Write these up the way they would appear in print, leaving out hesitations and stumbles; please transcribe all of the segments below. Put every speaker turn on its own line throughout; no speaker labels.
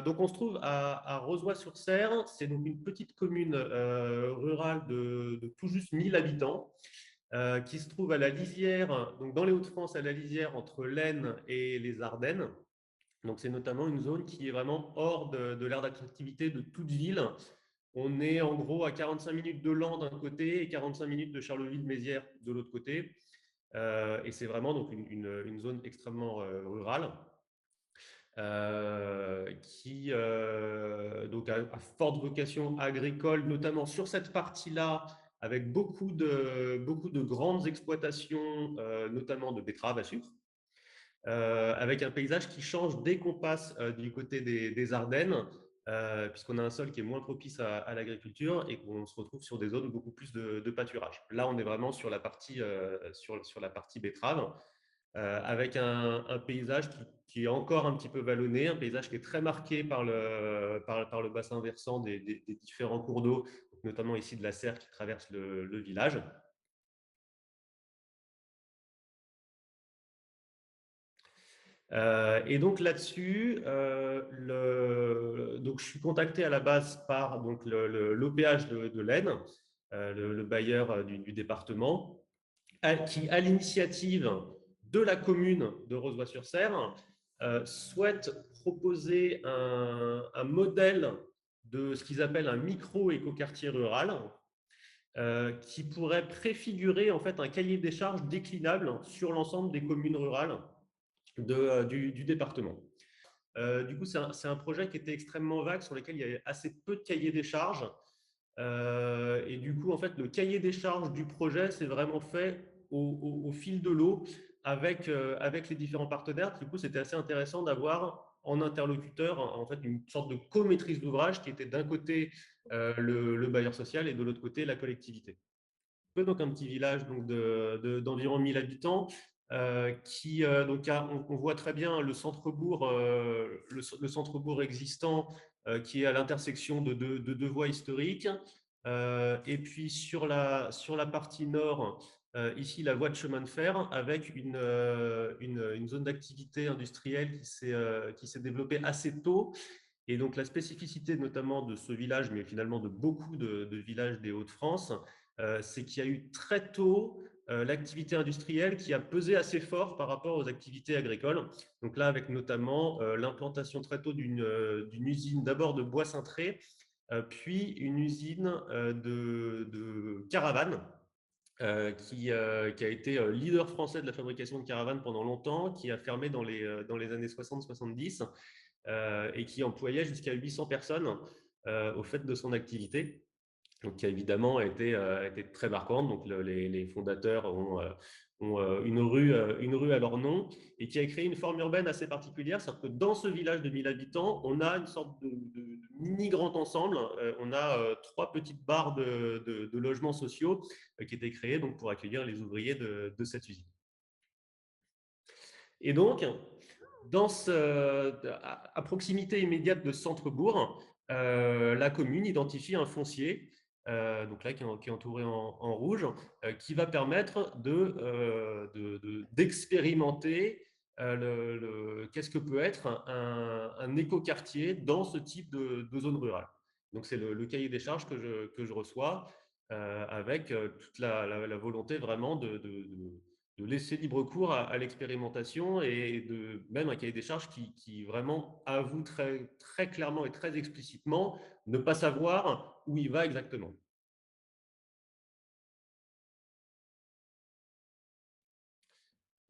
Donc, on se trouve à Rozoy-sur-Serre. C'est donc une petite commune rurale de tout juste 1000 habitants qui se trouve à la lisière, donc dans les Hauts-de-France, à la lisière entre l'Aisne et les Ardennes. Donc, c'est notamment une zone qui est vraiment hors de l'aire d'attractivité de toute ville. On est en gros à 45 minutes de Laon d'un côté et 45 minutes de Charleville-Mézières de l'autre côté. Et c'est vraiment donc une zone extrêmement rurale qui donc a forte vocation agricole, notamment sur cette partie-là, avec beaucoup de grandes exploitations, notamment de betteraves à sucre, avec un paysage qui change dès qu'on passe du côté des Ardennes, puisqu'on a un sol qui est moins propice à l'agriculture et qu'on se retrouve sur des zones beaucoup plus de pâturage. Là, on est vraiment sur la partie, sur la partie betterave avec un paysage qui est encore un petit peu vallonné, un paysage qui est très marqué par le bassin versant des différents cours d'eau, notamment ici de la Serre qui traverse le village. Et donc là-dessus, donc je suis contacté à la base par l'OPH de l'Aisne, le bailleur du département, qui, à l'initiative de la commune de Rozoy-sur-Serre, souhaite proposer un modèle de ce qu'ils appellent un micro-écoquartier rural, qui pourrait préfigurer en fait un cahier des charges déclinable sur l'ensemble des communes rurales du département. Du coup, c'est un projet qui était extrêmement vague, sur lequel il y avait assez peu de cahiers des charges. Et du coup, en fait, le cahier des charges du projet, c'est vraiment fait au fil de l'eau avec les différents partenaires. Du coup, c'était assez intéressant d'avoir en interlocuteur en fait une sorte de co-maîtrise d'ouvrage qui était d'un côté le bailleur social et de l'autre côté la collectivité. Donc un petit village donc d'environ 1000 habitants qui donc on voit très bien le centre-bourg le centre-bourg existant qui est à l'intersection de deux voies historiques. Et puis sur la partie nord, ici la voie de chemin de fer avec une zone d'activité industrielle qui s'est développée assez tôt. Et donc la spécificité notamment de ce village, mais finalement de beaucoup de villages des Hauts-de-France, c'est qu'il y a eu très tôt l'activité industrielle qui a pesé assez fort par rapport aux activités agricoles. Donc là, avec notamment l'implantation très tôt d'une usine d'abord de bois cintré, puis une usine de caravanes, qui a été leader français de la fabrication de caravanes pendant longtemps, qui a fermé dans les années 60-70 et qui employait jusqu'à 800 personnes au fait de son activité. Donc, qui a évidemment été très marquante. Donc, les fondateurs ont une rue à leur nom et qui a créé une forme urbaine assez particulière. C'est-à-dire que dans ce village de 1000 habitants, on a une sorte de mini grand ensemble. On a trois petites barres de logements sociaux qui étaient créées donc, pour accueillir les ouvriers de cette usine. Et donc, à proximité immédiate de Centrebourg, la commune identifie un foncier, donc là qui est entouré en rouge, qui va permettre d'expérimenter qu'est-ce que peut être un écoquartier dans ce type de zone rurale. Donc c'est le cahier des charges que je reçois avec toute la volonté vraiment de laisser libre cours à l'expérimentation et même un cahier des charges qui vraiment avoue très clairement et très explicitement ne pas savoir où il va exactement.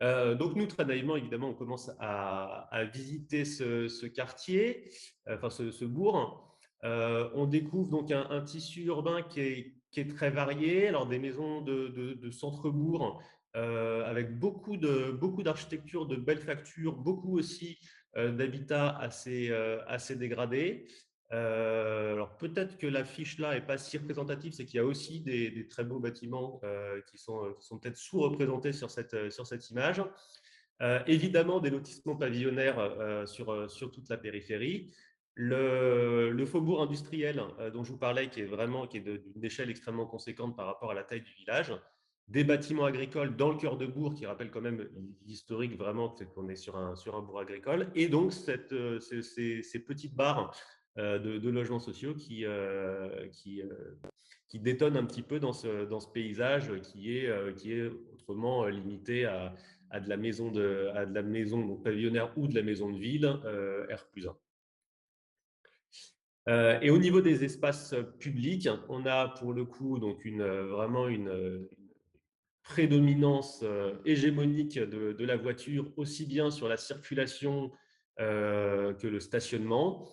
Donc nous, très naïvement, évidemment, on commence à visiter ce quartier, enfin ce bourg. On découvre donc un tissu urbain qui est très varié. Alors des maisons de centre-bourg avec beaucoup d'architecture de belles factures, beaucoup aussi d'habitats assez dégradés. Alors peut-être que la fiche là est pas si représentative, c'est qu'il y a aussi des très beaux bâtiments qui sont peut-être sous-représentés sur cette image. Évidemment, des lotissements pavillonnaires sur toute la périphérie. Le faubourg industriel dont je vous parlais, qui est d'une échelle extrêmement conséquente par rapport à la taille du village. des bâtiments agricoles dans le cœur de bourg, qui rappelle quand même l'historique vraiment qu'on est sur un bourg agricole, et donc ces petites barres de logements sociaux qui détonnent un petit peu dans ce paysage qui est autrement limité à de la maison, donc pavillonnaire ou de la maison de ville R+1. Et au niveau des espaces publics, on a pour le coup donc vraiment une prédominance hégémonique de la voiture, aussi bien sur la circulation que le stationnement,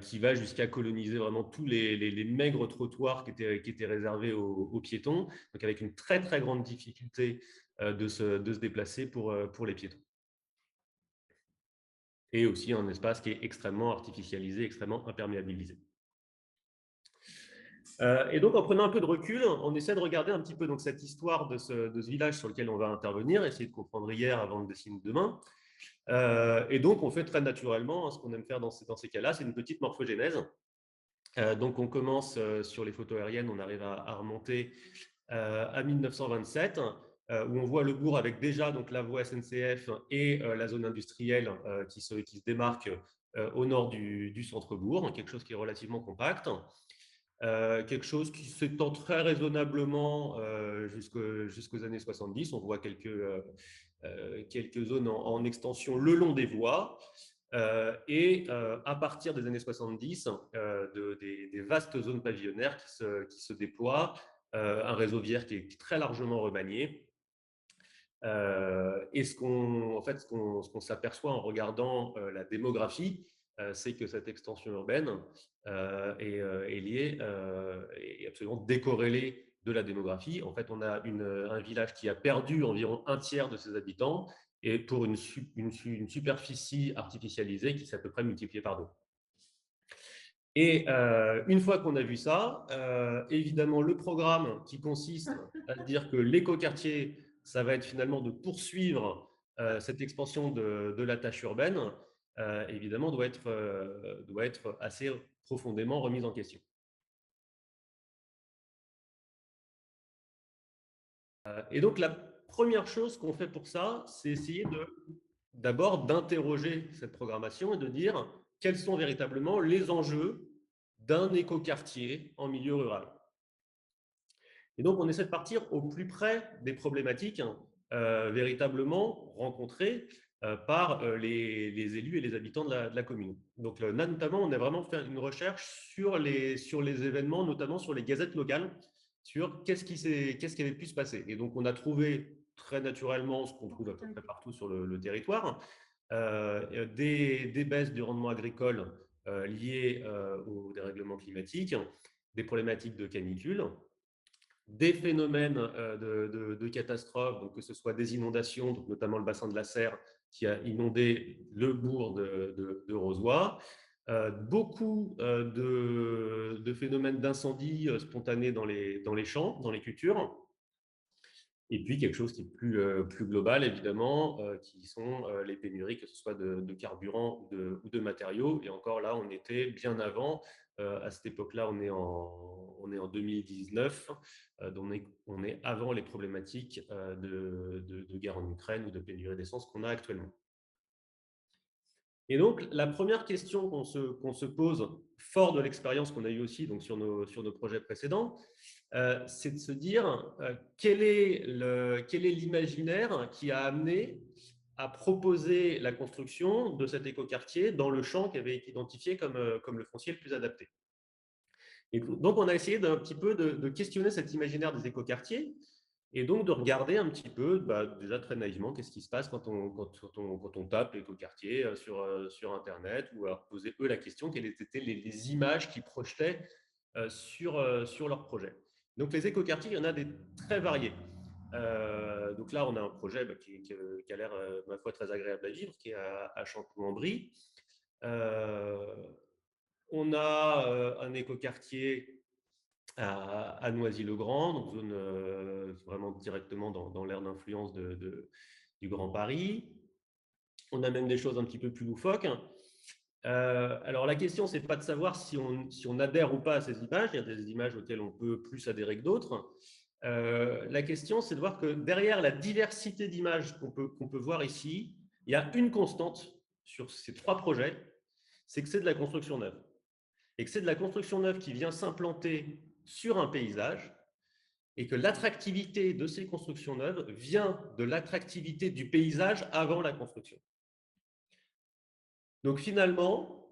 qui va jusqu'à coloniser vraiment tous les maigres trottoirs qui étaient réservés aux piétons, donc avec une très très grande difficulté de se déplacer pour les piétons. Et aussi un espace qui est extrêmement artificialisé, extrêmement imperméabilisé. Et donc, en prenant un peu de recul, on essaie de regarder un petit peu donc, cette histoire de ce village sur lequel on va intervenir, essayer de comprendre hier avant de dessiner demain. Et donc, on fait très naturellement, hein, ce qu'on aime faire dans ces cas-là, c'est une petite morphogénèse. Donc, on commence sur les photos aériennes, on arrive à remonter à 1927, où on voit le bourg avec déjà donc, la voie SNCF et la zone industrielle qui se démarque au nord du centre-bourg, quelque chose qui est relativement compact. Quelque chose qui s'étend très raisonnablement jusqu'aux années 70. On voit quelques zones en extension le long des voies. Et à partir des années 70, des vastes zones pavillonnaires qui se déploient, un réseau viaire qui est très largement remanié. Et ce qu'on s'aperçoit en regardant la démographie, c'est que cette extension urbaine est liée, est absolument décorrélée de la démographie. En fait, on a un village qui a perdu environ un tiers de ses habitants et pour une superficie artificialisée qui s'est à peu près multipliée par deux. Et une fois qu'on a vu ça, évidemment, le programme qui consiste à dire que l'écoquartier, ça va être finalement de poursuivre cette expansion de la tâche urbaine, évidemment, doit être assez profondément remise en question. Et donc, la première chose qu'on fait pour ça, c'est essayer d'abord d'interroger cette programmation et de dire quels sont véritablement les enjeux d'un écoquartier en milieu rural. Et donc, on essaie de partir au plus près des problématiques véritablement rencontrées par les élus et les habitants de la commune. Donc, là, notamment, on a vraiment fait une recherche sur les événements, notamment sur les gazettes locales, sur qu'est-ce qui avait pu se passer. Et donc, on a trouvé très naturellement ce qu'on trouve à peu près partout sur le territoire, des baisses du rendement agricole liées au dérèglement climatique, des problématiques de canicule, des phénomènes de catastrophes, donc que ce soit des inondations, donc notamment le bassin de la Serre qui a inondé le bourg de Rozoy, beaucoup de phénomènes d'incendie spontanés dans les champs, dans les cultures, et puis quelque chose qui est plus global, évidemment, qui sont les pénuries, que ce soit de carburant ou de matériaux. Et encore là, on était bien avant. À cette époque-là, on est en 2019. Donc on est avant les problématiques de guerre en Ukraine ou de pénurie d'essence qu'on a actuellement. Et donc, la première question qu'on se pose, fort de l'expérience qu'on a eue aussi donc sur nos projets précédents, c'est de se dire quel est l'imaginaire qui a amené à proposer la construction de cet écoquartier dans le champ qui avait été identifié comme le foncier le plus adapté. Et donc, on a essayé d'un petit peu de questionner cet imaginaire des écoquartiers et donc de regarder un petit peu, déjà très naïvement, qu'est-ce qui se passe quand on tape écoquartier sur Internet, ou alors poser eux la question, quelles étaient les images qu'ils projetaient sur leur projet. Donc les écoquartiers, il y en a des très variés. Donc là, on a un projet qui a l'air, ma foi, très agréable à vivre, qui est à Chanteloup-en-Brie. On a un écoquartier à Noisy-le-Grand, donc zone vraiment directement dans l'aire d'influence du Grand Paris. On a même des choses un petit peu plus loufoques. Alors la question, c'est pas de savoir si on adhère ou pas à ces images. Il y a des images auxquelles on peut plus adhérer que d'autres. La question, c'est de voir que derrière la diversité d'images qu'on peut voir ici, il y a une constante sur ces 3 projets, c'est que c'est de la construction neuve. Et que c'est de la construction neuve qui vient s'implanter sur un paysage, et que l'attractivité de ces constructions neuves vient de l'attractivité du paysage avant la construction. Donc finalement,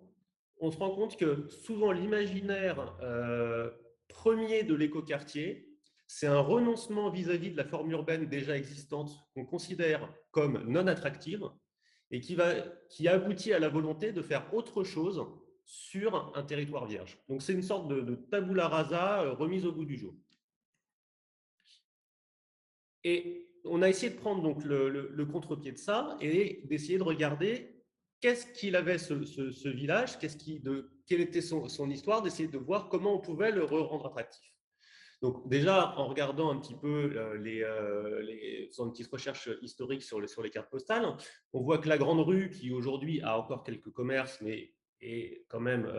on se rend compte que souvent l'imaginaire premier de l'écoquartier, c'est un renoncement vis-à-vis de la forme urbaine déjà existante qu'on considère comme non attractive et qui aboutit à la volonté de faire autre chose sur un territoire vierge. Donc c'est une sorte de tabula rasa remise au goût du jour. Et on a essayé de prendre donc le contre-pied de ça et d'essayer de regarder qu'est-ce qu'il avait ce village, quelle était son histoire, d'essayer de voir comment on pouvait le rendre attractif. Donc déjà, en regardant un petit peu faisant une petite recherche historique sur les cartes postales, on voit que la Grande Rue, qui aujourd'hui a encore quelques commerces, mais est quand même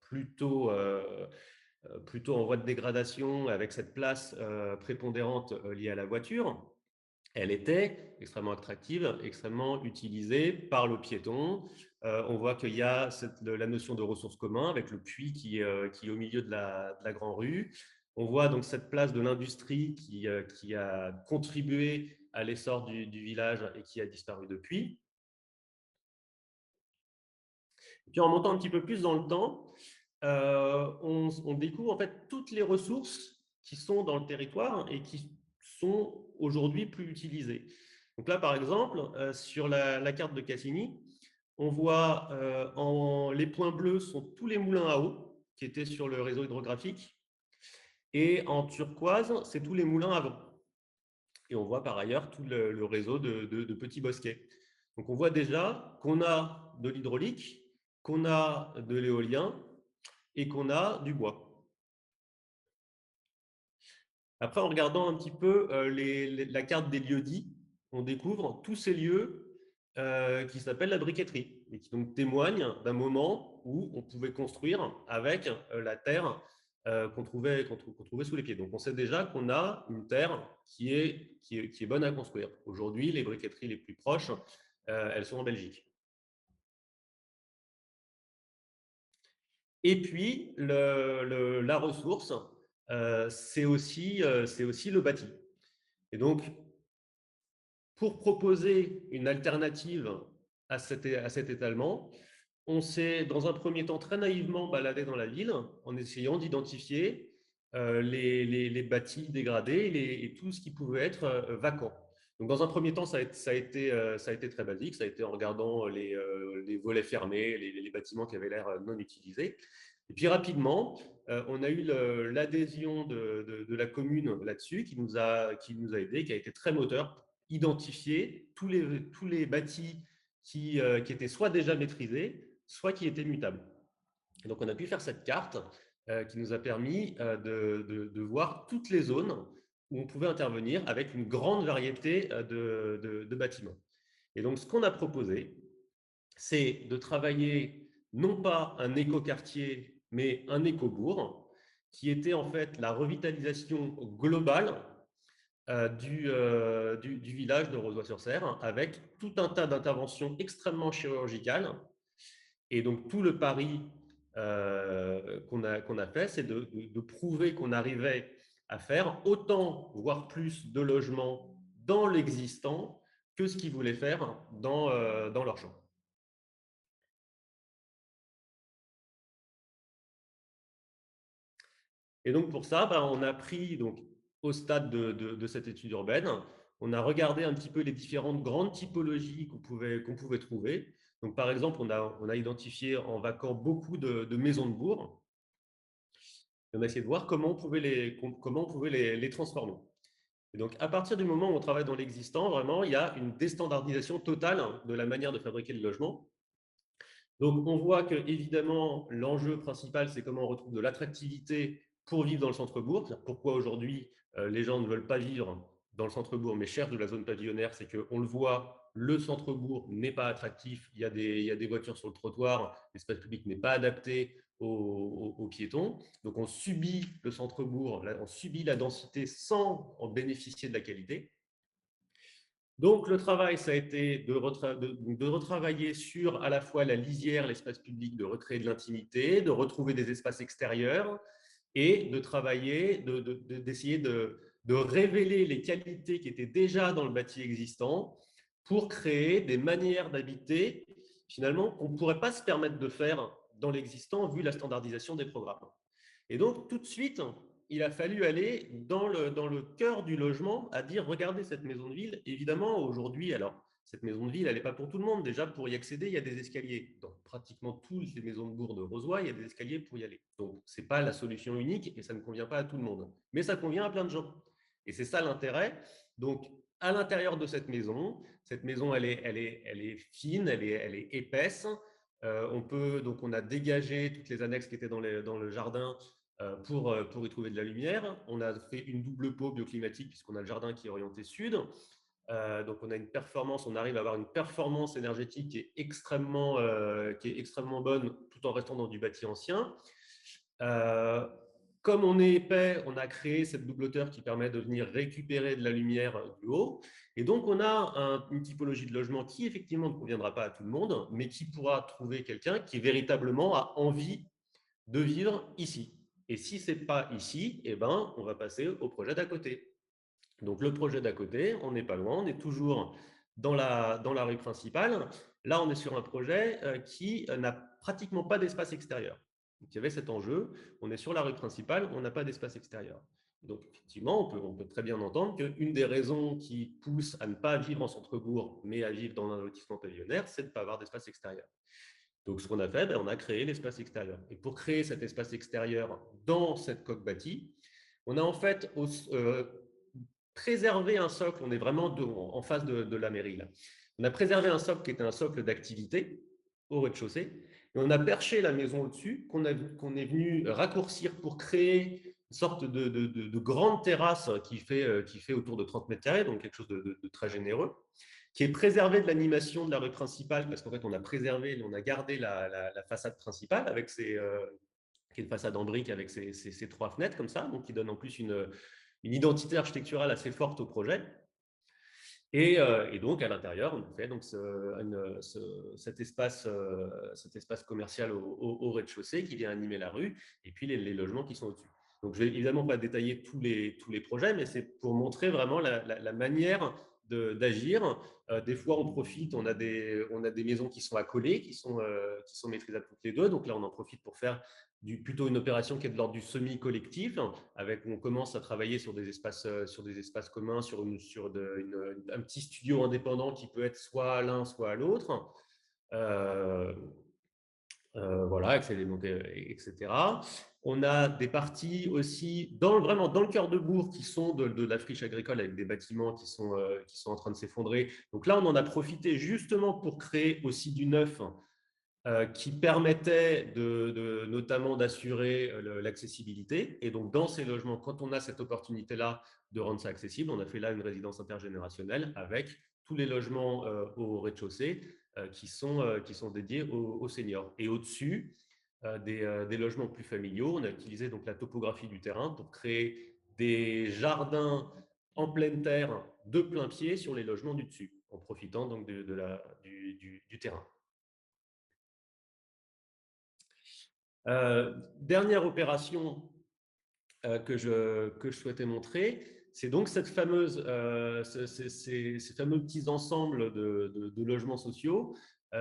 plutôt en voie de dégradation, avec cette place prépondérante liée à la voiture, elle était extrêmement attractive, extrêmement utilisée par le piéton. On voit qu'il y a la notion de ressources communes avec le puits qui est au milieu de la Grande Rue. On voit donc cette place de l'industrie qui a contribué à l'essor du village et qui a disparu depuis. Puis en montant un petit peu plus dans le temps, on découvre en fait toutes les ressources qui sont dans le territoire et qui sont aujourd'hui plus utilisées. Donc là, par exemple, sur la carte de Cassini, on voit les points bleus sont tous les moulins à eau qui étaient sur le réseau hydrographique, et en turquoise, c'est tous les moulins à vent. Et on voit par ailleurs tout le réseau de petits bosquets. Donc on voit déjà qu'on a de l'hydraulique, qu'on a de l'éolien et qu'on a du bois. Après, en regardant un petit peu la carte des lieux-dits, on découvre tous ces lieux qui s'appellent la briqueterie et qui donc témoignent d'un moment où on pouvait construire avec la terre qu'on trouvait sous les pieds. Donc on sait déjà qu'on a une terre qui est bonne à construire. Aujourd'hui, les briqueteries les plus proches, elles sont en Belgique. Et puis, la ressource, c'est aussi le bâti. Et donc, pour proposer une alternative à cet étalement, on s'est, dans un premier temps, très naïvement baladé dans la ville en essayant d'identifier les bâtis dégradés et tout ce qui pouvait être vacant. Donc, dans un premier temps, ça a été très basique. Ça a été en regardant les volets fermés, les bâtiments qui avaient l'air non utilisés. Et puis rapidement, on a eu l'adhésion de la commune là-dessus qui nous a aidé, qui a été très moteur, identifier tous les bâtis qui étaient soit déjà maîtrisés, soit qui étaient mutables. Et donc on a pu faire cette carte qui nous a permis de voir toutes les zones où on pouvait intervenir avec une grande variété de bâtiments. Et donc ce qu'on a proposé, c'est de travailler non pas un écoquartier, mais un écobourg, qui était en fait la revitalisation globale du village de Rozoy-sur-Serre, avec tout un tas d'interventions extrêmement chirurgicales. Et donc tout le pari qu'on a fait, c'est de prouver qu'on arrivait à faire autant, voire plus, de logements dans l'existant que ce qu'ils voulaient faire dans leur champ. Et donc pour ça, on a pris donc, au stade de cette étude urbaine, on a regardé un petit peu les différentes grandes typologies qu'on pouvait trouver. Donc par exemple, on a identifié en vacant beaucoup de maisons de bourg. Et on a essayé de voir comment on pouvait les transformer. Et donc à partir du moment où on travaille dans l'existant, vraiment, il y a une déstandardisation totale de la manière de fabriquer le logement. Donc, on voit que, évidemment, l'enjeu principal, c'est comment on retrouve de l'attractivité pour vivre dans le centre-bourg. Pourquoi aujourd'hui, les gens ne veulent pas vivre dans le centre-bourg, mais cherchent de la zone pavillonnaire, c'est qu'on le voit, le centre-bourg n'est pas attractif, il y a des voitures sur le trottoir, l'espace public n'est pas adapté aux piétons. Donc, on subit le centre-bourg, on subit la densité sans en bénéficier de la qualité. Donc, le travail, ça a été de retravailler sur à la fois la lisière, l'espace public, de recréer de l'intimité, de retrouver des espaces extérieurs et de travailler, d'essayer de révéler les qualités qui étaient déjà dans le bâti existant pour créer des manières d'habiter, finalement, qu'on ne pourrait pas se permettre de faire dans l'existant vu la standardisation des programmes. Et donc, tout de suite, il a fallu aller dans le cœur du logement à dire, regardez cette maison de ville. Évidemment, aujourd'hui, alors, cette maison de ville, elle n'est pas pour tout le monde. Déjà, pour y accéder, il y a des escaliers. Dans pratiquement toutes les maisons de bourg de Rozoy, il y a des escaliers pour y aller. Donc, ce n'est pas la solution unique et ça ne convient pas à tout le monde. Mais ça convient à plein de gens. Et c'est ça l'intérêt. Donc, à l'intérieur de cette maison, elle est fine, elle est épaisse. On a dégagé toutes les annexes qui étaient dans le jardin pour y trouver de la lumière. On a fait une double peau bioclimatique puisqu'on a le jardin qui est orienté sud. Donc, on a une performance, on arrive à avoir une performance énergétique qui est extrêmement bonne tout en restant dans du bâti ancien. Comme on est épais, on a créé cette double hauteur qui permet de venir récupérer de la lumière du haut. Et donc, on a une typologie de logement qui, effectivement, ne conviendra pas à tout le monde, mais qui pourra trouver quelqu'un qui véritablement a envie de vivre ici. Et si ce n'est pas ici, eh ben, on va passer au projet d'à côté. Donc, le projet d'à côté, on n'est pas loin, on est toujours dans la rue principale. Là, on est sur un projet qui n'a pratiquement pas d'espace extérieur. Donc, il y avait cet enjeu, on est sur la rue principale, on n'a pas d'espace extérieur. Donc, effectivement, on peut très bien entendre qu'une des raisons qui pousse à ne pas vivre en centre-bourg, mais à vivre dans un lotissement pavillonnaire, c'est de ne pas avoir d'espace extérieur. Donc, ce qu'on a fait, on a créé l'espace extérieur. Et pour créer cet espace extérieur dans cette coque bâtie, on a en fait préservé un socle. On est vraiment en face de la mairie, là. On a préservé un socle qui était un socle d'activité au rez-de-chaussée. Et on a perché la maison au-dessus, qu'on est venu raccourcir pour créer une sorte de grande terrasse qui fait autour de 30 mètres carrés, donc quelque chose de très généreux, qui est préservé de l'animation de la rue principale, parce qu'en fait, on a préservé, on a gardé la façade principale, avec qui est une façade en briques avec ces trois fenêtres comme ça, donc qui donne en plus une identité architecturale assez forte au projet. Et donc, à l'intérieur, on a fait donc cet espace commercial au rez-de-chaussée qui vient animer la rue, et puis les logements qui sont au-dessus. Donc, je ne vais évidemment pas détailler tous les projets, mais c'est pour montrer vraiment la manière d'agir. Des fois, on profite, on a des maisons qui sont accolées, qui sont maîtrisables toutes les deux. Donc là, on en profite pour faire plutôt une opération qui est de l'ordre du semi-collectif, on commence à travailler sur des espaces communs, sur un petit studio indépendant qui peut être soit à l'un, soit à l'autre. Voilà, etc. On a des parties aussi vraiment dans le cœur de bourg qui sont de la friche agricole avec des bâtiments qui sont en train de s'effondrer. Donc là, on en a profité justement pour créer aussi du neuf qui permettait notamment d'assurer l'accessibilité. Et donc, dans ces logements, quand on a cette opportunité-là de rendre ça accessible, on a fait là une résidence intergénérationnelle avec tous les logements au rez-de-chaussée qui sont dédiés aux seniors. Et au-dessus, des logements plus familiaux, on a utilisé donc la topographie du terrain pour créer des jardins en pleine terre de plein pied sur les logements du dessus, en profitant donc du terrain. Dernière opération que je souhaitais montrer, c'est donc ces fameux petits ensembles de logements sociaux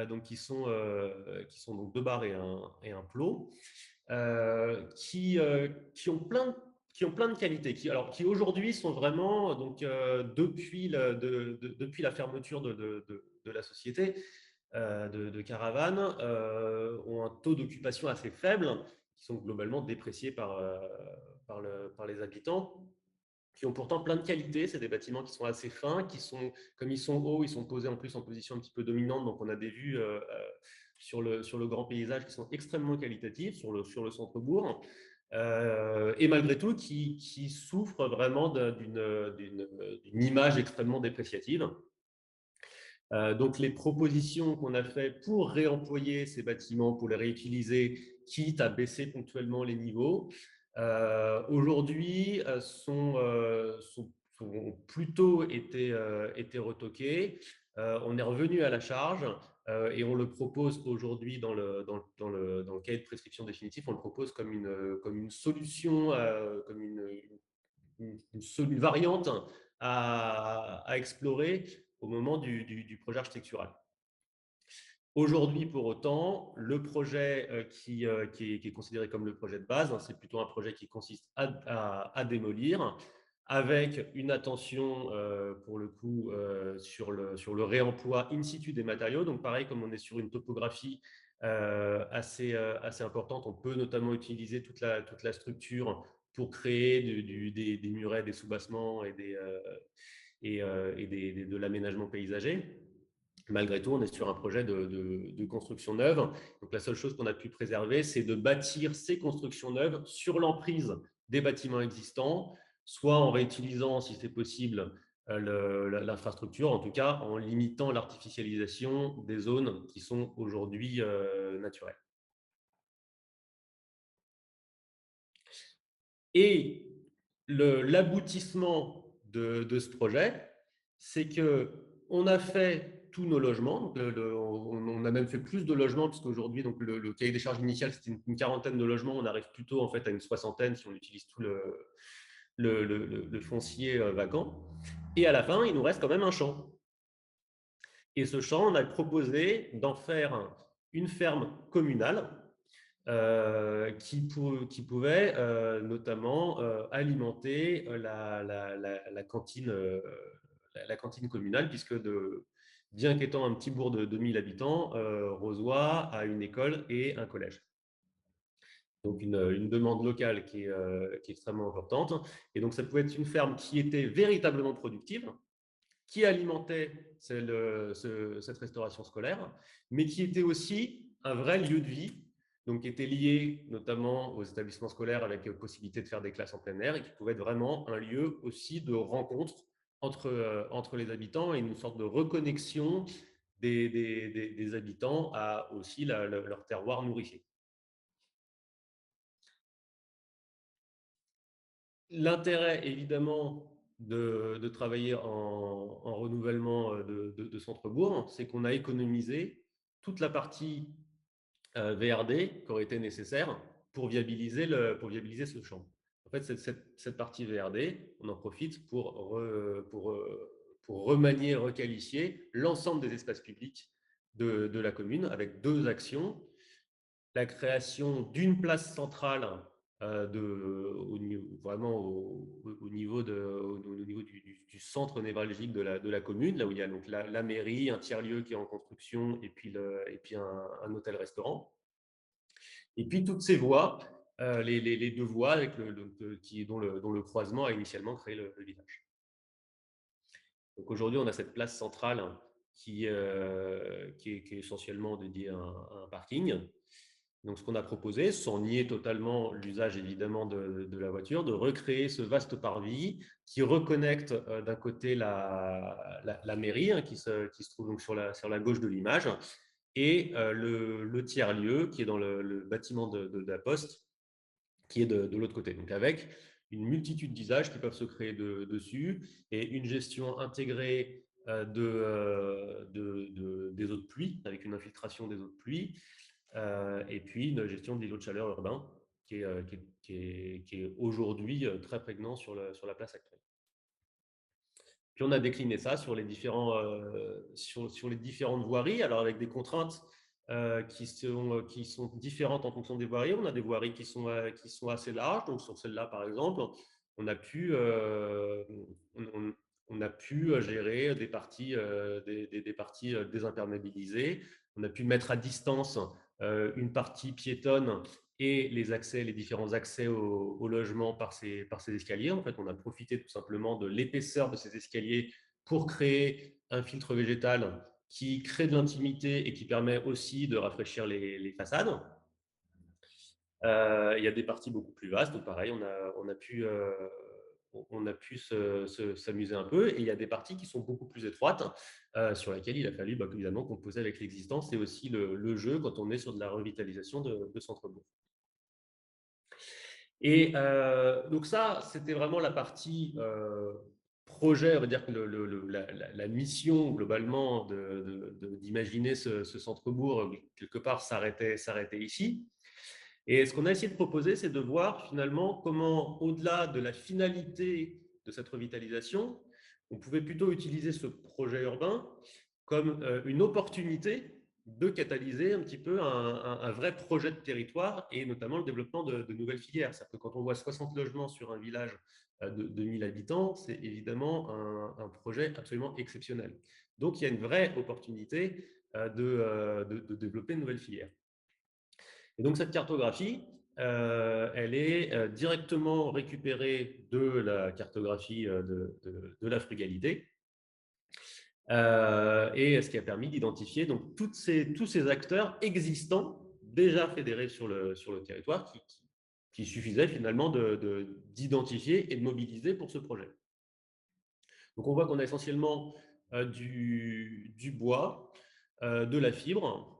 donc qui sont donc 2 barres et un plot, qui ont plein de qualités, qui aujourd'hui sont vraiment, donc, depuis la fermeture de la société, de caravanes, ont un taux d'occupation assez faible, qui sont globalement dépréciés par les habitants, qui ont pourtant plein de qualités. C'est des bâtiments qui sont assez fins, comme ils sont hauts, ils sont posés en plus en position un petit peu dominante, donc on a des vues sur le grand paysage qui sont extrêmement qualitatives sur le centre-bourg. Et malgré tout, qui souffrent vraiment d'une image extrêmement dépréciative. Donc, les propositions qu'on a faites pour réemployer ces bâtiments, pour les réutiliser, quitte à baisser ponctuellement les niveaux, aujourd'hui ont plutôt été retoquées. On est revenu à la charge et on le propose aujourd'hui dans le cahier de prescription définitif, on le propose comme une solution, comme une variante à explorer au moment du projet architectural. Aujourd'hui, pour autant, le projet qui est considéré comme le projet de base, hein, c'est plutôt un projet qui consiste à démolir, avec une attention, pour le coup, sur le réemploi in situ des matériaux. Donc, pareil, comme on est sur une topographie assez importante, on peut notamment utiliser toute la structure pour créer des murets, des soubassements et de l'aménagement paysager. Malgré tout, on est sur un projet de construction neuve. Donc, la seule chose qu'on a pu préserver, c'est de bâtir ces constructions neuves sur l'emprise des bâtiments existants, soit en réutilisant, si c'est possible, l'infrastructure, en tout cas en limitant l'artificialisation des zones qui sont aujourd'hui naturelles. Et l'aboutissement de ce projet, c'est qu'on a fait tous nos logements. Donc on a même fait plus de logements, puisqu'aujourd'hui, donc le cahier des charges initial, c'était une quarantaine de logements. On arrive plutôt en fait à une soixantaine si on utilise tout le foncier vacant. Et à la fin, il nous reste quand même un champ. Et ce champ, on a proposé d'en faire une ferme communale qui pouvait notamment alimenter la cantine, la cantine communale, puisque bien qu'étant un petit bourg de 2000 habitants, Rozoy a une école et un collège. Donc une demande locale qui est extrêmement importante. Et donc ça pouvait être une ferme qui était véritablement productive, qui alimentait cette restauration scolaire, mais qui était aussi un vrai lieu de vie, donc qui était lié notamment aux établissements scolaires avec possibilité de faire des classes en plein air et qui pouvait être vraiment un lieu aussi de rencontre entre les habitants et une sorte de reconnexion des habitants à aussi leur terroir nourricier. L'intérêt, évidemment, de travailler en renouvellement de centre-bourg, c'est qu'on a économisé toute la partie VRD qui aurait été nécessaire pour viabiliser ce champ. En fait, cette partie VRD, on en profite pour remanier, requalifier l'ensemble des espaces publics de la commune avec deux actions. La création d'une place centrale vraiment au niveau du centre névralgique de la commune, là où il y a donc la mairie, un tiers-lieu qui est en construction et puis un hôtel-restaurant. Et puis toutes ces voies, les deux voies dont le croisement a initialement créé le village. Donc aujourd'hui, on a cette place centrale qui est essentiellement dédiée à un parking. Donc, ce qu'on a proposé, sans nier totalement l'usage évidemment de la voiture, de recréer ce vaste parvis qui reconnecte d'un côté la mairie qui se trouve donc sur la gauche de l'image et le tiers-lieu qui est dans le bâtiment de la Poste qui est de l'autre côté. Donc, avec une multitude d'usages qui peuvent se créer dessus et une gestion intégrée des eaux de pluie, avec une infiltration des eaux de pluie, et puis une gestion de l'îlot de chaleur urbain qui est aujourd'hui très prégnant sur la place actuelle. Puis on a décliné ça sur sur les différentes voiries, alors avec des contraintes qui sont différentes en fonction des voiries. On a des voiries qui sont assez larges, donc sur celle-là par exemple, on a pu, on a pu gérer des parties désimperméabilisées. On a pu mettre à distance une partie piétonne et les différents accès au logement par ces escaliers. En fait, on a profité tout simplement de l'épaisseur de ces escaliers pour créer un filtre végétal qui crée de l'intimité et qui permet aussi de rafraîchir les façades. Il y a des parties beaucoup plus vastes, donc pareil, on a pu s'amuser un peu. Et il y a des parties qui sont beaucoup plus étroites, sur lesquelles il a fallu évidemment composer avec l'existence et aussi le jeu quand on est sur de la revitalisation de centre-bourg. Et donc ça, c'était vraiment la partie projet, on va dire que la mission globalement d'imaginer ce centre-bourg, quelque part, s'arrêtait ici. Et ce qu'on a essayé de proposer, c'est de voir finalement comment, au-delà de la finalité de cette revitalisation, on pouvait plutôt utiliser ce projet urbain comme une opportunité de catalyser un petit peu un vrai projet de territoire et notamment le développement de nouvelles filières. C'est-à-dire que quand on voit 60 logements sur un village de 1000 habitants, c'est évidemment un projet absolument exceptionnel. Donc il y a une vraie opportunité de développer une nouvelle filière. Et donc cette cartographie, elle est directement récupérée de la cartographie de la frugalité. Et ce qui a permis d'identifier donc tous ces acteurs existants déjà fédérés sur le territoire qui suffisait finalement d'identifier et de mobiliser pour ce projet. Donc on voit qu'on a essentiellement du bois, de la fibre,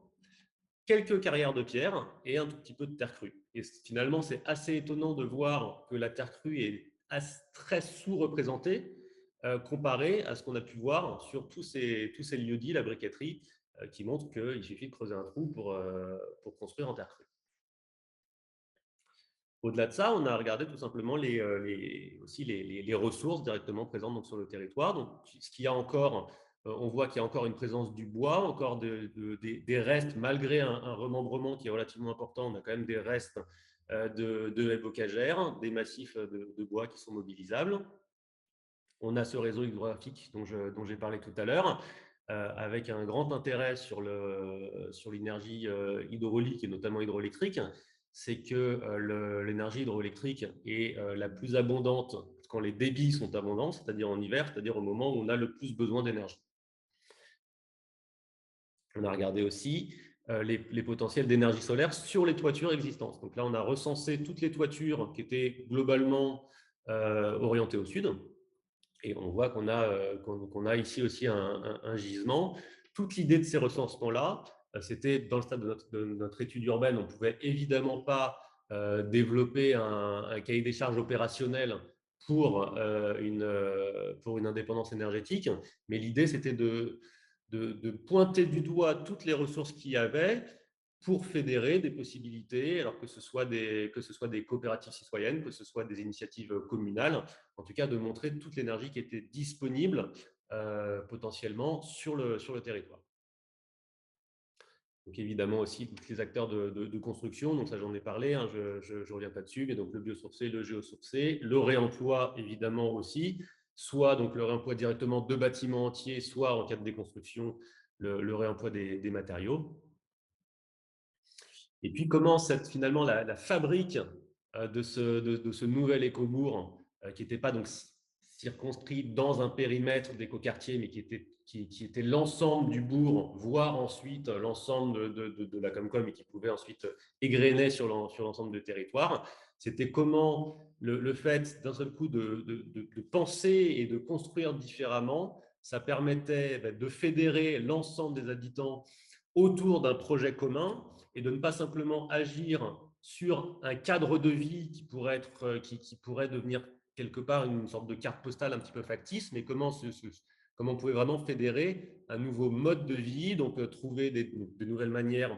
quelques carrières de pierre et un tout petit peu de terre crue. Et finalement, c'est assez étonnant de voir que la terre crue est très sous-représentée comparé à ce qu'on a pu voir sur tous ces lieux-dits, la briqueterie, qui montrent qu'il suffit de creuser un trou pour construire en terre crue. Au-delà de ça, on a regardé tout simplement aussi les ressources directement présentes donc, sur le territoire. Donc, ce qu'il y a encore, on voit qu'il y a encore une présence du bois, encore des restes, malgré un remembrement qui est relativement important, on a quand même des restes de haies bocagères, des massifs de bois qui sont mobilisables. On a ce réseau hydrographique dont j'ai parlé tout à l'heure, avec un grand intérêt sur l'énergie hydraulique et notamment hydroélectrique. C'est que l'énergie hydroélectrique est la plus abondante quand les débits sont abondants, c'est-à-dire en hiver, c'est-à-dire au moment où on a le plus besoin d'énergie. On a regardé aussi les potentiels d'énergie solaire sur les toitures existantes. Donc là, on a recensé toutes les toitures qui étaient globalement orientées au sud. Et on voit qu'on a ici aussi un gisement. Toute l'idée de ces recensements-là, c'était dans le stade de notre étude urbaine, on ne pouvait évidemment pas développer un cahier des charges opérationnel pour une indépendance énergétique, mais l'idée, c'était de pointer du doigt toutes les ressources qu'il y avait pour fédérer des possibilités, alors que ce soit des coopératives citoyennes, que ce soit des initiatives communales, en tout cas de montrer toute l'énergie qui était disponible potentiellement sur le territoire. Donc évidemment aussi tous les acteurs de construction, donc ça j'en ai parlé, hein, je ne reviens pas dessus, mais donc le biosourcé, le géosourcé, le réemploi évidemment aussi, soit donc le réemploi directement de bâtiments entiers, soit en cas de déconstruction, le réemploi des matériaux. Et puis comment finalement la fabrique de ce nouvel écobourg, qui n'était pas donc circonscrit dans un périmètre d'écoquartier, mais qui était l'ensemble du bourg, voire ensuite l'ensemble de la Comcom et qui pouvait ensuite égrener sur l'ensemble du territoire. C'était comment le fait d'un seul coup de penser et de construire différemment, ça permettait de fédérer l'ensemble des habitants autour d'un projet commun et de ne pas simplement agir sur un cadre de vie qui pourrait devenir quelque part une sorte de carte postale un petit peu factice, mais comment on pouvait vraiment fédérer un nouveau mode de vie, donc trouver de nouvelles manières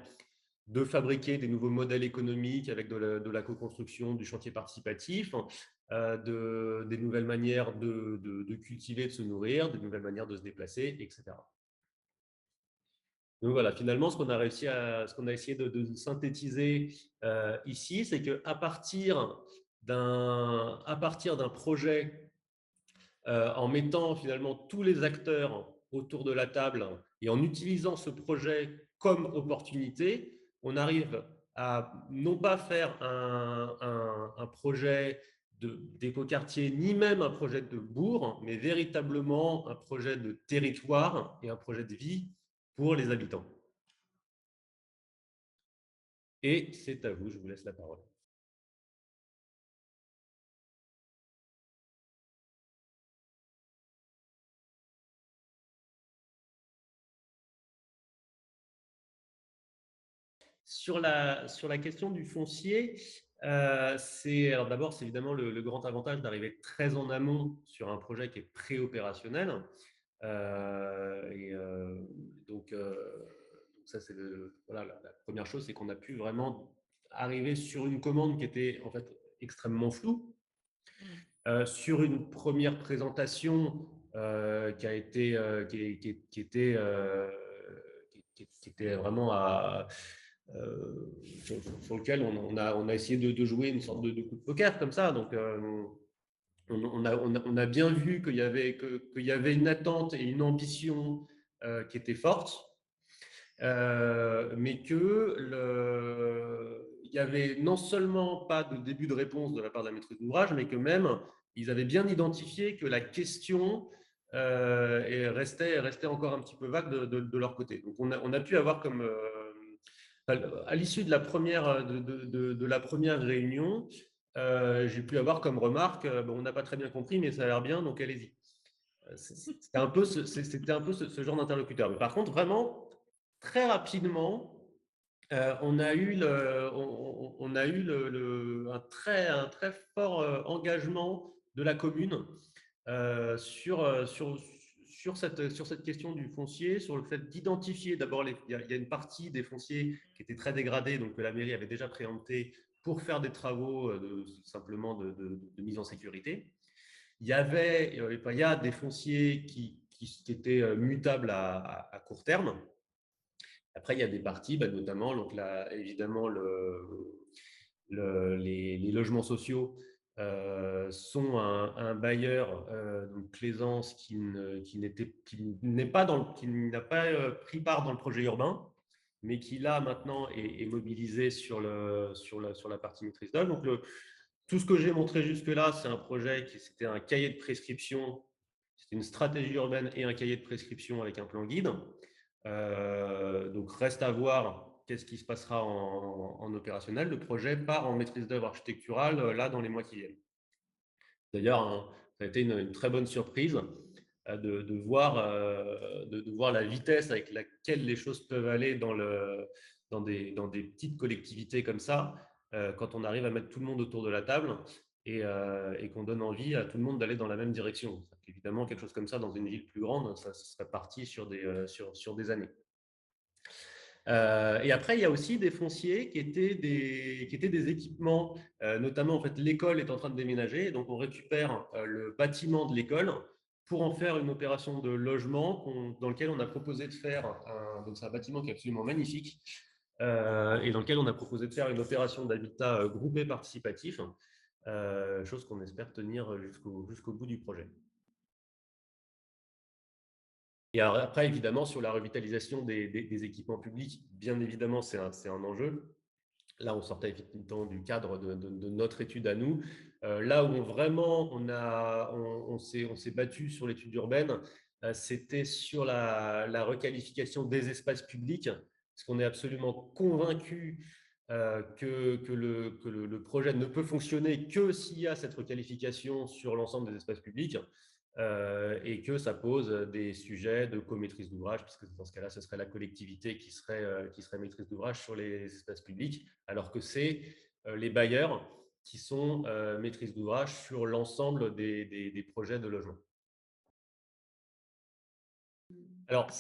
de fabriquer des nouveaux modèles économiques avec de la co-construction, du chantier participatif, des nouvelles manières de cultiver, de se nourrir, des nouvelles manières de se déplacer, etc. Donc voilà, finalement, ce qu'on a essayé de synthétiser ici, c'est qu'à partir d'un projet, en mettant finalement tous les acteurs autour de la table et en utilisant ce projet comme opportunité, on arrive à non pas faire un projet d'écoquartier, ni même un projet de bourg, mais véritablement un projet de territoire et un projet de vie pour les habitants. Et c'est à vous, je vous laisse la parole. Sur la question du foncier, alors d'abord, c'est évidemment le grand avantage d'arriver très en amont sur un projet qui est préopérationnel. Donc ça, c'est voilà, la première chose, c'est qu'on a pu vraiment arriver sur une commande qui était en fait extrêmement floue, sur une première présentation qui a été qui était vraiment sur lequel on a essayé de jouer une sorte de coup de poker comme ça. Donc on a bien vu qu'il y avait une attente et une ambition qui était forte, mais il y avait non seulement pas de début de réponse de la part de la maîtrise d'ouvrage, mais que même ils avaient bien identifié que la question restait encore un petit peu vague de leur côté. Donc on a pu avoir comme à l'issue de la première de la première réunion, j'ai pu avoir comme remarque, bon, on n'a pas très bien compris, mais ça a l'air bien, donc allez-y. C'était un peu ce genre d'interlocuteur. Mais par contre, vraiment, très rapidement, on a eu, on a eu un très fort engagement de la commune sur cette question du foncier, sur le fait d'identifier d'abord, il y a une partie des fonciers qui était très dégradée, donc que la mairie avait déjà préempté pour faire des travaux simplement de mise en sécurité. Il y a des fonciers qui étaient mutables à court terme. Après, il y a des parties, notamment, donc là, évidemment, les logements sociaux sont un bailleur, donc Plaisance, qui n'a pas pris part dans le projet urbain, mais qui là maintenant est mobilisé sur la partie maîtrise d'œuvre. Donc tout ce que j'ai montré jusque-là, c'est un projet c'était un cahier de prescription, c'était une stratégie urbaine et un cahier de prescription avec un plan guide. Donc reste à voir qu'est-ce qui se passera en opérationnel. Le projet part en maîtrise d'œuvre architecturale là dans les mois qui viennent. D'ailleurs, hein, ça a été une très bonne surprise de voir la vitesse avec laquelle les choses peuvent aller dans des petites collectivités comme ça, quand on arrive à mettre tout le monde autour de la table et qu'on donne envie à tout le monde d'aller dans la même direction. Évidemment, quelque chose comme ça dans une ville plus grande, ça serait parti sur des années. Et après, il y a aussi des fonciers qui étaient des équipements, notamment en fait l'école est en train de déménager, donc on récupère le bâtiment de l'école pour en faire une opération de logement dans lequel on a proposé de faire, donc c'est un bâtiment qui est absolument magnifique, et dans lequel on a proposé de faire une opération d'habitat groupé participatif, chose qu'on espère tenir jusqu'au bout du projet. Et alors après, évidemment, sur la revitalisation des équipements publics, bien évidemment, c'est un enjeu. Là, on sortait effectivement du cadre de notre étude à nous. Là où on s'est battu sur l'étude urbaine, c'était sur la requalification des espaces publics, parce qu'on est absolument convaincu que le projet ne peut fonctionner que s'il y a cette requalification sur l'ensemble des espaces publics. Et que ça pose des sujets de co-maîtrise d'ouvrage, puisque dans ce cas-là, ce serait la collectivité qui serait maîtrise d'ouvrage sur les espaces publics, alors que c'est les bailleurs qui sont maîtrise d'ouvrage sur l'ensemble des projets de logement. Alors,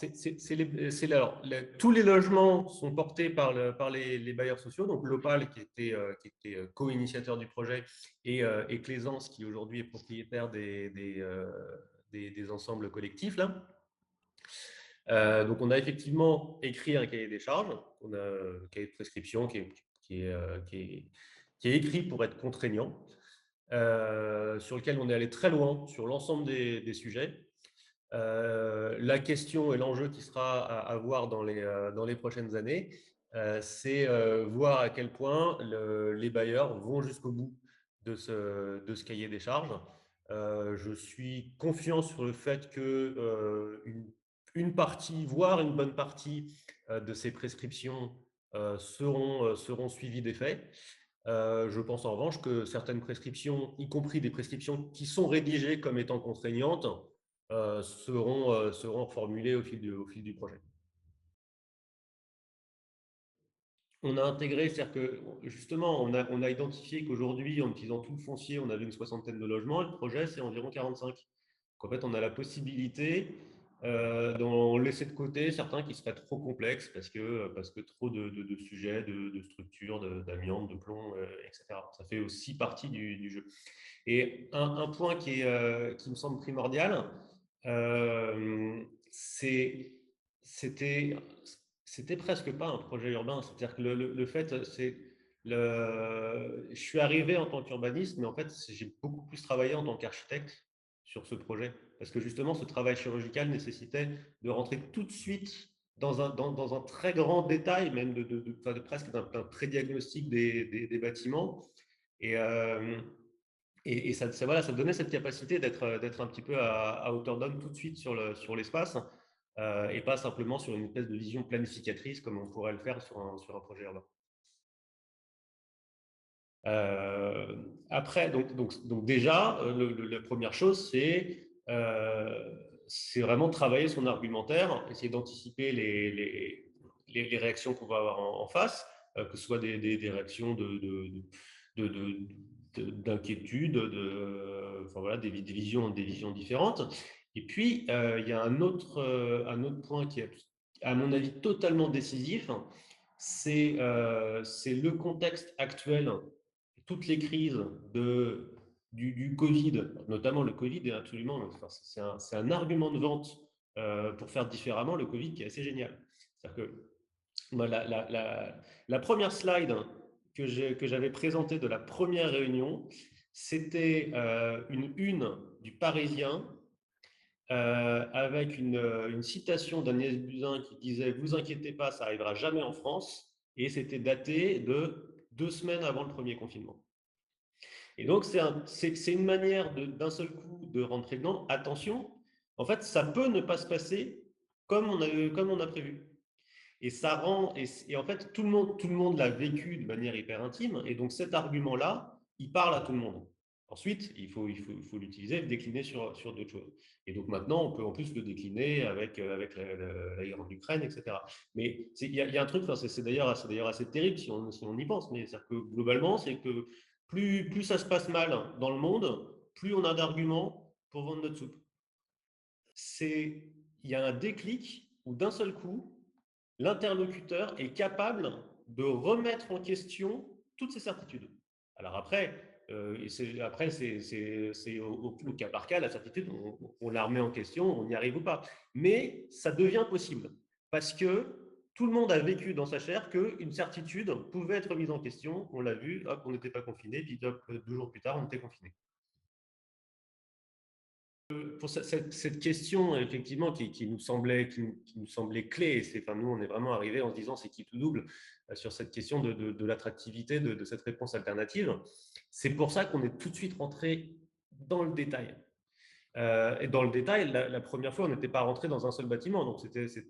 tous les logements sont portés par les bailleurs sociaux, donc l'Opal qui était co-initiateur du projet et Claisance qui aujourd'hui est propriétaire des ensembles collectifs. Là. Donc, on a effectivement écrit un cahier des charges, on a un cahier de prescription qui est écrit pour être contraignant, sur lequel on est allé très loin sur l'ensemble des sujets. La question et l'enjeu qui sera à voir dans les prochaines années, c'est voir à quel point les bailleurs vont jusqu'au bout de ce cahier des charges. Je suis confiant sur le fait que une partie, voire une bonne partie de ces prescriptions seront suivies des faits. Je pense en revanche que certaines prescriptions, y compris des prescriptions qui sont rédigées comme étant contraignantes, seront formulées au fil du projet. on a intégré, c'est-à-dire que justement, on a identifié qu'aujourd'hui, en utilisant tout le foncier, on avait une soixantaine de logements. Le projet, c'est environ 45. Donc, en fait, on a la possibilité d'en laisser de côté certains qui seraient trop complexes parce que trop de sujets, de structures, d'amiante, de plomb, etc. Ça fait aussi partie du jeu. Et un point qui me semble primordial, euh, c'est- c'était c'était presque pas un projet urbain. C'est-à-dire que le fait, je suis arrivé en tant qu'urbaniste, mais en fait, j'ai beaucoup plus travaillé en tant qu'architecte sur ce projet. Parce que justement, ce travail chirurgical nécessitait de rentrer tout de suite dans un très grand détail, même enfin, presque d'un pré-diagnostic des bâtiments. Et, voilà, ça donnait cette capacité d'être un petit peu à hauteur d'homme tout de suite sur l'espace et pas simplement sur une espèce de vision planificatrice comme on pourrait le faire sur un projet urbain. Euh, Après, donc déjà, la première chose, c'est vraiment travailler son argumentaire, essayer d'anticiper les réactions qu'on va avoir en face, que ce soit des réactions d'inquiétude, enfin voilà, des visions différentes. Et puis, il y a un autre point qui est, à mon avis, totalement décisif, c'est le contexte actuel, toutes les crises du Covid, notamment le Covid est absolument, enfin, c'est un argument de vente pour faire différemment le Covid qui est assez génial. C'est-à-dire que moi, la première slide que j'avais présentée de la première réunion, c'était une du Parisien avec une citation d'Agnès Buzyn qui disait « Vous inquiétez pas, ça arrivera jamais en France ». Et c'était daté de 2 semaines avant le premier confinement. Et donc, c'est une manière d'un seul coup de rentrer dedans. Attention, en fait, ça peut ne pas se passer comme on a prévu. Et ça rend, et en fait, tout le monde l'a vécu de manière hyper intime. Et donc, cet argument-là, il parle à tout le monde. Ensuite, il faut l'utiliser et le décliner sur d'autres choses. Et donc maintenant, on peut en plus le décliner avec la guerre en Ukraine, etc. Mais il y a un truc, enfin, c'est d'ailleurs assez terrible si on y pense, mais c'est-à-dire que globalement, c'est que plus ça se passe mal dans le monde, plus on a d'arguments pour vendre notre soupe. Il y a un déclic où d'un seul coup, l'interlocuteur est capable de remettre en question toutes ses certitudes. Alors après, c'est au cas par cas, la certitude, on la remet en question, on y arrive ou pas. Mais ça devient possible parce que tout le monde a vécu dans sa chair qu'une certitude pouvait être mise en question. On l'a vu, hop, on n'était pas confiné, puis hop, 2 jours plus tard, on était confiné. Pour cette question, effectivement, qui nous semblait clé, enfin, nous, on est vraiment arrivé en se disant c'est qui tout double sur cette question de l'attractivité de cette réponse alternative. C'est pour ça qu'on est tout de suite rentré dans le détail. Et dans le détail, la première fois, on n'était pas rentré dans un seul bâtiment, donc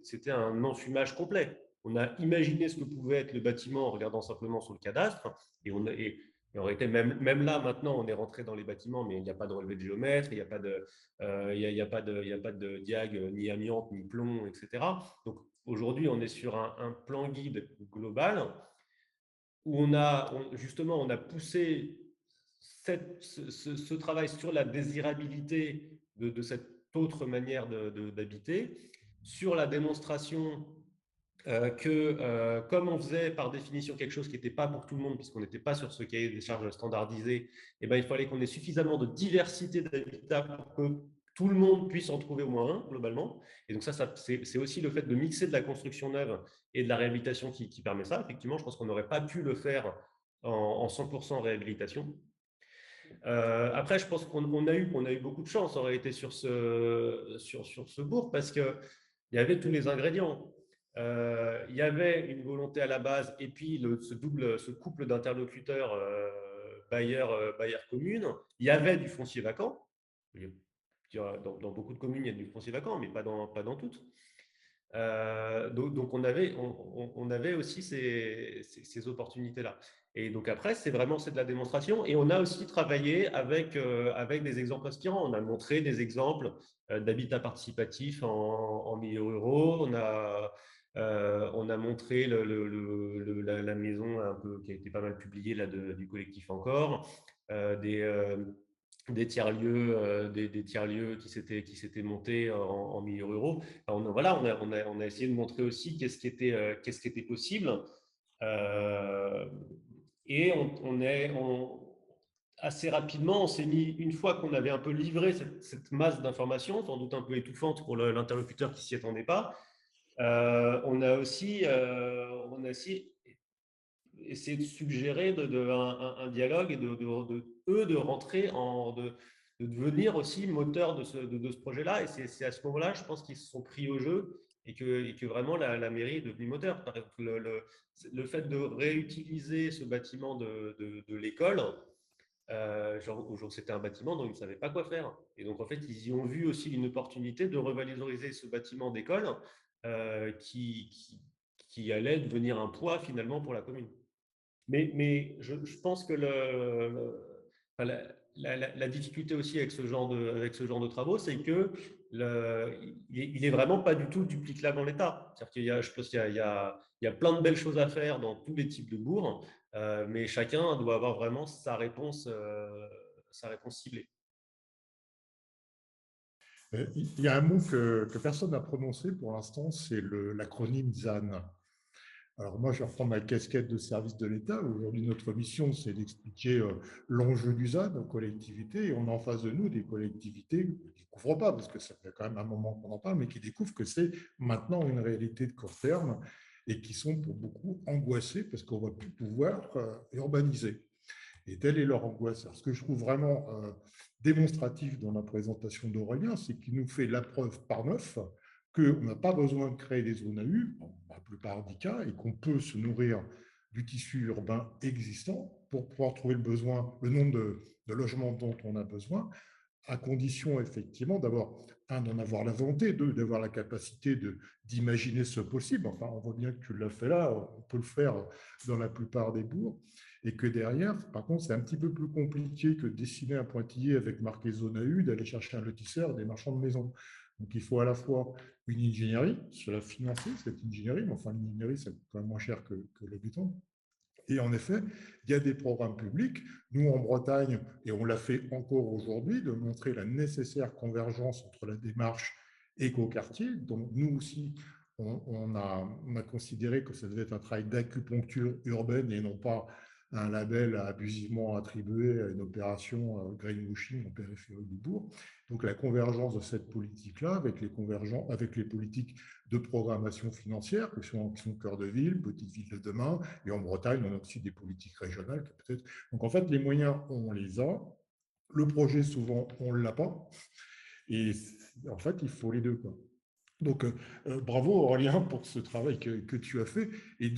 c'était un enfumage complet. On a imaginé ce que pouvait être le bâtiment en regardant simplement sur le cadastre, et on était même là, maintenant, on est rentré dans les bâtiments, mais il n'y a pas de relevé de géomètre, il n'y a pas de diag, ni amiante, ni plomb, etc. Donc aujourd'hui, on est sur un plan guide global où justement, on a poussé ce travail sur la désirabilité de cette autre manière d'habiter, sur la démonstration que comme on faisait par définition quelque chose qui n'était pas pour tout le monde, puisqu'on n'était pas sur ce cahier des charges standardisé, et ben, il fallait qu'on ait suffisamment de diversité d'habitat pour que tout le monde puisse en trouver au moins un, globalement. Et donc ça c'est aussi le fait de mixer de la construction neuve et de la réhabilitation qui permet ça. Effectivement, je pense qu'on n'aurait pas pu le faire en 100% réhabilitation. Après, je pense qu'on a eu beaucoup de chance en réalité sur ce bourg parce qu'il y avait tous les ingrédients. Il y avait une volonté à la base et puis ce couple d'interlocuteurs bailleur commune. Il y avait du foncier vacant. Dans beaucoup de communes, il y a du foncier vacant, mais pas dans toutes. Donc on avait aussi ces opportunités-là. Et donc après, c'est de la démonstration. Et on a aussi travaillé avec des exemples inspirants. On a montré des exemples d'habitat participatif en milieu ruraux. On a montré la maison un peu, qui a été pas mal publiée là, du collectif Encore, des tiers-lieux des tiers-lieux qui s'étaient montés en milieu ruraux. Voilà, on a essayé de montrer aussi qu'est-ce qui était possible. Euh, et assez rapidement, on s'est mis, une fois qu'on avait un peu livré cette masse d'informations, sans doute un peu étouffante pour l'interlocuteur qui s'y attendait pas, on a aussi essayé de suggérer un dialogue et eux de rentrer de devenir aussi moteur de ce projet-là. Et c'est à ce moment-là, je pense qu'ils se sont pris au jeu et que vraiment la mairie est devenue moteur. Par exemple, le fait de réutiliser ce bâtiment de l'école, c'était un bâtiment dont ils ne savaient pas quoi faire. Et donc, en fait, ils y ont vu aussi une opportunité de revaloriser ce bâtiment d'école euh, qui, qui, qui allait devenir un poids finalement pour la commune. Mais je pense que enfin, la difficulté aussi avec ce genre de travaux, c'est que il est vraiment pas du tout duplicable en l'état. C'est-à-dire je pense qu'il y a plein de belles choses à faire dans tous les types de bourgs, mais chacun doit avoir vraiment sa réponse ciblée.
Il y a un mot que personne n'a prononcé pour l'instant, c'est l'acronyme ZAN. Alors moi, je reprends ma casquette de service de l'État. Aujourd'hui, notre mission, c'est d'expliquer l'enjeu du ZAN aux collectivités. Et on a en face de nous des collectivités qui ne découvrent pas, parce que ça fait quand même un moment qu'on en parle, mais qui découvrent que c'est maintenant une réalité de court terme et qui sont pour beaucoup angoissés parce qu'on ne va plus pouvoir urbaniser. Et telle est leur angoisse. Alors, ce que je trouve vraiment démonstratif dans la présentation d'Aurélien, c'est qu'il nous fait la preuve par neuf qu'on n'a pas besoin de créer des zones AU, dans la plupart des cas, et qu'on peut se nourrir du tissu urbain existant pour pouvoir trouver le nombre de logements dont on a besoin, à condition effectivement d'en avoir la volonté, d'avoir la capacité d'imaginer ce possible. Enfin, on voit bien que tu l'as fait là, on peut le faire dans la plupart des bourgs, et que derrière, par contre, c'est un petit peu plus compliqué que de dessiner un pointillé avec marqué zone AU, d'aller chercher un lotisseur, des marchands de maison. Donc il faut à la fois une ingénierie, cela financer cette ingénierie, mais enfin l'ingénierie, ça coûte quand même moins cher que le béton. Et en effet, il y a des programmes publics. Nous, en Bretagne, et on l'a fait encore aujourd'hui, de montrer la nécessaire convergence entre la démarche éco-quartier. Donc, nous aussi, on a considéré que ça devait être un travail d'acupuncture urbaine et non pas un label abusivement attribué à une opération greenwashing en périphérie du bourg. Donc, la convergence de cette politique-là avec les politiques de programmation financière qui sont cœur de ville, petite ville de demain, et en Bretagne, on a aussi des politiques régionales. Peut-être. Donc en fait, les moyens, on les a. Le projet, souvent, on ne l'a pas. Et en fait, il faut les deux, quoi. Donc, bravo Aurélien pour ce travail que tu as fait et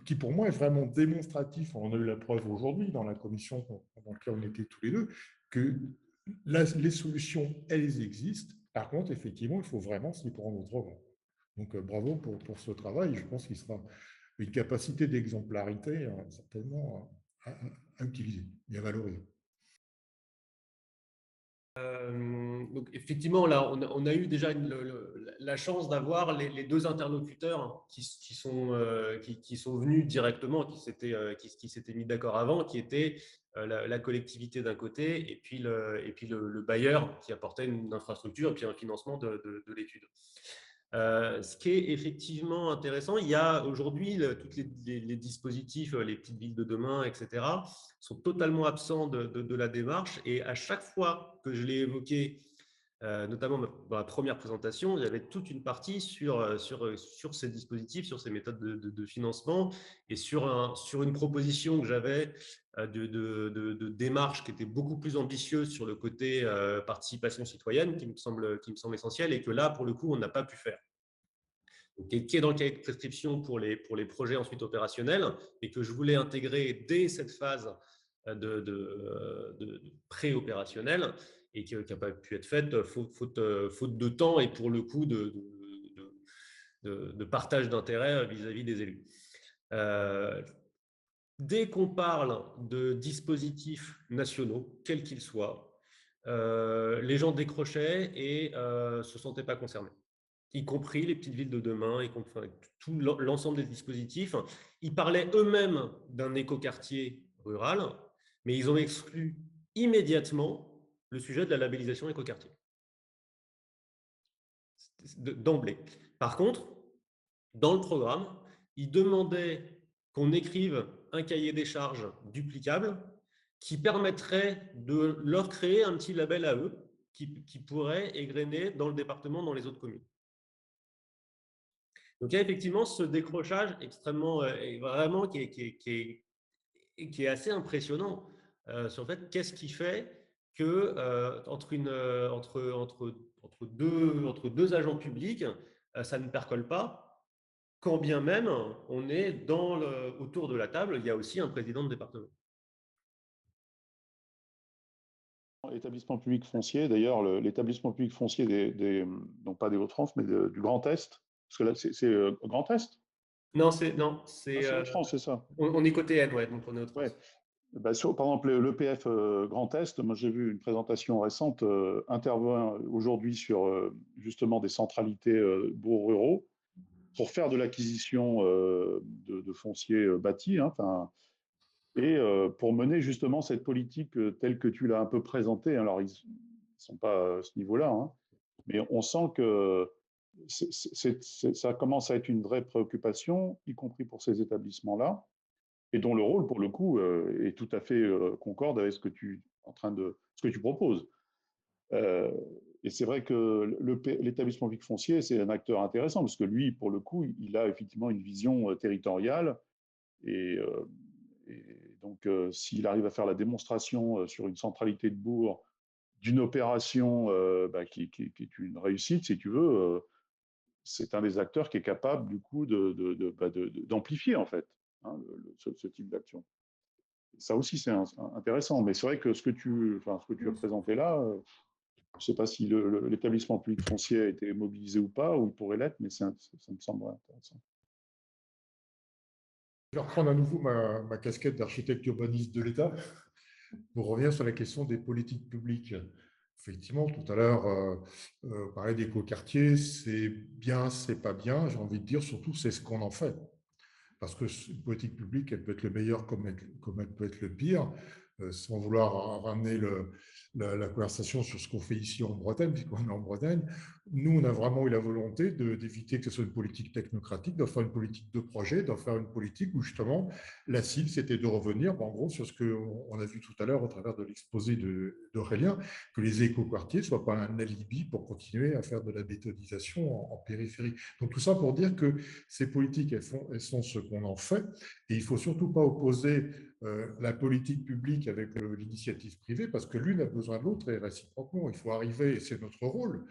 qui pour moi est vraiment démonstratif. On a eu la preuve aujourd'hui dans la commission dans laquelle on était tous les deux, que les solutions, elles existent. Par contre, effectivement, il faut vraiment s'y prendre autrement. Donc, bravo pour ce travail. Je pense qu'il sera une capacité d'exemplarité certainement à utiliser et à valoriser.
Donc effectivement, là, on a eu déjà la chance d'avoir les deux interlocuteurs qui sont venus directement, qui s'étaient mis d'accord avant, qui étaient la collectivité d'un côté et puis le bailleur qui apportait une infrastructure et puis un financement de l'étude. Ce qui est effectivement intéressant, il y a aujourd'hui tous les dispositifs, les petites villes de demain, etc., sont totalement absents de la démarche. Et à chaque fois que je l'ai évoqué, notamment dans la première présentation, il y avait toute une partie sur ces dispositifs, sur ces méthodes de financement et sur une proposition que j'avais de démarche qui était beaucoup plus ambitieuse sur le côté participation citoyenne, qui me semble essentiel et que là, pour le coup, on n'a pas pu faire. Donc, qui est dans le cahier de prescription pour les projets ensuite opérationnels et que je voulais intégrer dès cette phase de pré-opérationnel et qui n'a pas pu être faite faute de temps et pour le coup de partage d'intérêt vis-à-vis des élus. Dès qu'on parle de dispositifs nationaux, quels qu'ils soient, les gens décrochaient et ne se sentaient pas concernés. y compris les petites villes de demain, y compris tout l'ensemble des dispositifs. Ils parlaient eux-mêmes d'un écoquartier rural, mais ils ont exclu immédiatement le sujet de la labellisation écoquartier, d'emblée. Par contre, dans le programme, ils demandaient qu'on écrive un cahier des charges duplicable qui permettrait de leur créer un petit label à eux qui pourrait égrener dans le département, dans les autres communes. Donc il y a effectivement ce décrochage extrêmement, vraiment qui est assez impressionnant sur le fait qu'est-ce qui fait que entre deux agents publics, ça ne percole pas, quand bien même on est autour de la table, il y a aussi un président de département.
Établissement public foncier, d'ailleurs, l'établissement public foncier non pas des Hauts-de-France, mais du Grand Est, parce que là, c'est Grand Est.
Non, c'est
Hauts-de-France, c'est ça.
On est côté N, ouais, donc on est Hauts-de-France.
Ouais. Bah, par exemple, l'EPF Grand Est, moi j'ai vu une présentation récente, intervient aujourd'hui sur justement des centralités bourgs ruraux pour faire de l'acquisition de foncier bâti, hein, et pour mener justement cette politique telle que tu l'as un peu présentée. Alors, ils ne sont pas à ce niveau-là, hein, mais on sent que ça commence à être une vraie préoccupation, y compris pour ces établissements-là, et dont le rôle, pour le coup, est tout à fait concorde avec ce que tu proposes. Et c'est vrai que l'établissement public foncier, c'est un acteur intéressant, parce que lui, pour le coup, il a effectivement une vision territoriale, et donc, s'il arrive à faire la démonstration sur une centralité de bourg d'une opération qui est une réussite, si tu veux, c'est un des acteurs qui est capable, du coup, d'amplifier, en fait, hein, ce type d'action. Ça aussi, c'est intéressant. Mais c'est vrai que ce que tu as présenté là, je ne sais pas si l'établissement public foncier a été mobilisé ou pas, ou il pourrait l'être, mais ça me semble intéressant.
Je vais reprendre à nouveau ma casquette d'architecte urbaniste de l'État pour revenir sur la question des politiques publiques. Effectivement, tout à l'heure, on parlait d'écoquartier, c'est bien, c'est pas bien, j'ai envie de dire surtout c'est ce qu'on en fait. Parce que une politique publique, elle peut être le meilleur comme elle peut être le pire, sans vouloir ramener la conversation sur ce qu'on fait ici en Bretagne, puisqu'on est en Bretagne. Nous, on a vraiment eu la volonté d'éviter que ce soit une politique technocratique, d'en faire une politique de projet, d'en faire une politique où justement la cible, c'était de revenir en gros sur ce qu'on a vu tout à l'heure au travers de l'exposé d'Aurélien, que les écoquartiers ne soient pas un alibi pour continuer à faire de la bétonisation en périphérie. Donc tout ça pour dire que ces politiques, elles sont ce qu'on en fait, et il ne faut surtout pas opposer la politique publique avec l'initiative privée, parce que l'une a besoin de l'autre et réciproquement. Il faut arriver, et c'est notre rôle,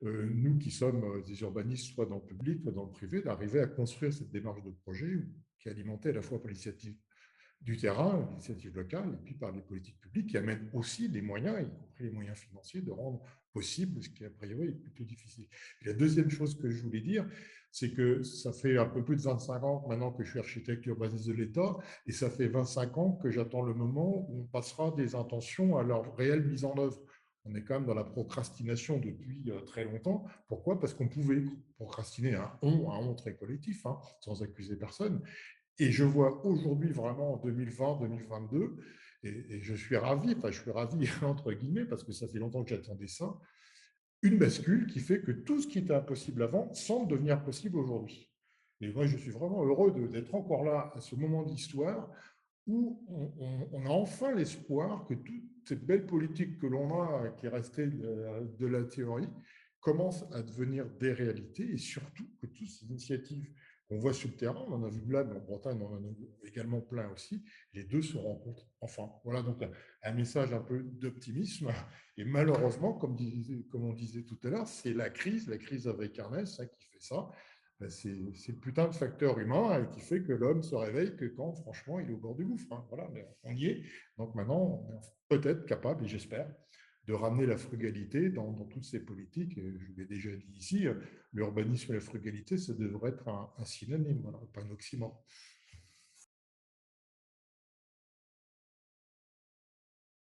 nous qui sommes des urbanistes, soit dans le public, soit dans le privé, d'arriver à construire cette démarche de projet qui est alimentée à la fois par l'initiative du terrain, l'initiative locale, et puis par les politiques publiques qui amènent aussi les moyens, y compris les moyens financiers, de rendre possible ce qui, a priori, est plutôt difficile. Et la deuxième chose que je voulais dire, c'est que ça fait un peu plus de 25 ans maintenant que je suis architecte urbaniste de l'État, et ça fait 25 ans que j'attends le moment où on passera des intentions à leur réelle mise en œuvre. On est quand même dans la procrastination depuis très longtemps. Pourquoi? Parce qu'on pouvait procrastiner un on très collectif, hein, sans accuser personne. Et je vois aujourd'hui vraiment en 2020, 2022, et je suis ravi entre guillemets, parce que ça fait longtemps que j'attendais ça, une bascule qui fait que tout ce qui était impossible avant semble devenir possible aujourd'hui. Et moi, je suis vraiment heureux d'être encore là à ce moment de l'histoire où on a enfin l'espoir que toute cette belle politique que l'on a, qui est restée de la théorie, commence à devenir des réalités, et surtout que toutes ces initiatives qu'on voit sur le terrain, on en a vu là, mais en Bretagne, on en a également plein aussi, les deux se rencontrent enfin. Voilà donc un message un peu d'optimisme. Et malheureusement, comme on disait tout à l'heure, c'est la crise avec Ernest, hein, qui fait ça. C'est le putain de facteur humain qui fait que l'homme se réveille que quand, franchement, il est au bord du gouffre. Hein. Voilà, mais on y est. Donc maintenant, on est peut-être capable, et j'espère, de ramener la frugalité dans toutes ces politiques. Et je l'ai déjà dit ici, l'urbanisme et la frugalité, ça devrait être un synonyme, voilà, pas un oxymore.